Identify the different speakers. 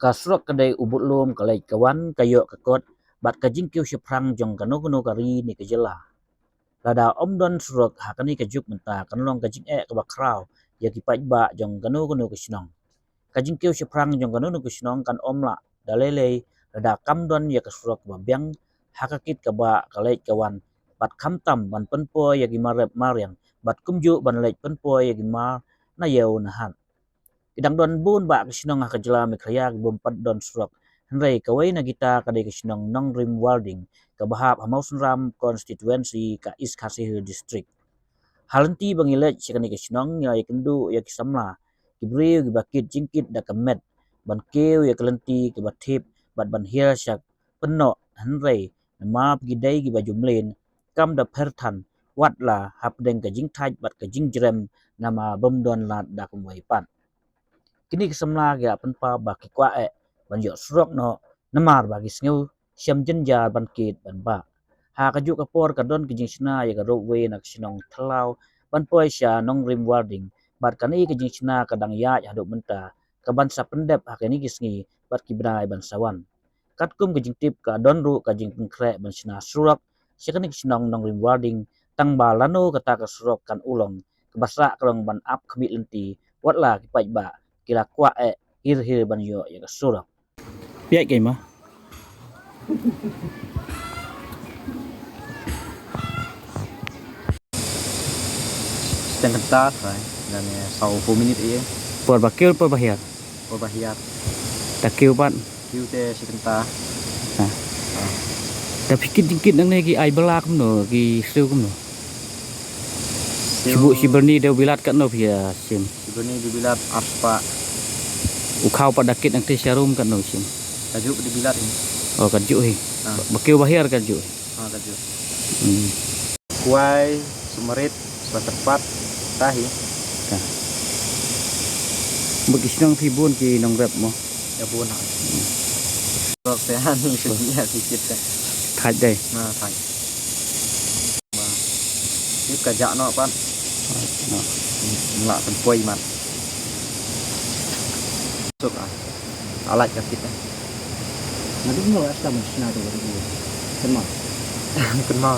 Speaker 1: Kasrok kedai ubut lom kalai kawan kayo kakot bat kajing kiu seprang jong kano kari ni kejela. Lada om don surok hakani kajuk menta kanlong kajing ke bakrau ya kipat ba jong kano kesenong. Kajing kiu seprang jong kano kesenong kan om la dalele lada kam don ya kasrok babiang hakakit kaba kalai kawan bat kam tam ban penpo ya gimarep mariang bat kumju ban lek penpo ya gimar na yau nahan. Idang don bun ba kesenong hakajela mekraya bompat don surok. Henry kawai na kita kadai kesenong nong rim walding kabahap hamausunram constituency ka East Kasih district. Halanti bangilet sekani kesenong nilai kendu ya kisamla kibriu gibakit jingkit da kemet ban keu ya kelenti kibatip bat ban hir syak penok Henry nama pegidai gibajumlin kam da pertan watla hapdeng kajing taj bat kajing jerem nama bomdon lat da kumwai pan. Kini kesemla ga penpa baki kwae ban yo surok no namar bagi sngu syam jenja ban kit ban ba ha kajuk kapor kadon kijing sna ya garo we nak sinong thalau ban poi sya nong rim warding bat kani kijing sna kadang ya haduk menta kaban sa pendep hakani kisngi bat kibrai ban sawan katkum kijing tip ka don ru kajing pengkre ban sna surok syakani sinong nong rim warding tang ba lano kata ka surok kan ulong kebasra kalong ban ap khamit lenti watla kipai ba kila kwa hir ban yo ya surok piai kai ma
Speaker 2: Setengah tas right dan sau 10 minit iya
Speaker 1: por bakil por bahir
Speaker 2: bahiyat
Speaker 1: takil pan
Speaker 2: kiu te sekenta
Speaker 1: tapi kit nang ne ki ai belak no ki siu kum no si berni de bilat kan no pia sim
Speaker 2: sebenarnya dibilat apa
Speaker 1: ukau pada kit nang te serum kan no sim
Speaker 2: tajuk dibilat ini
Speaker 1: oh kan ju hi bakil bahir kan ju
Speaker 2: tajuk kuai sumerit setepat tahi
Speaker 1: bagi sinong pibun ki nong rep mo
Speaker 2: ya buon rok sehan sedikit sedikit
Speaker 1: thaj dai
Speaker 2: nah thaj ini kajak no pan ngelak tempoi mat masuk alat kakit
Speaker 1: nanti mau asta mo sina do kenal
Speaker 2: kenal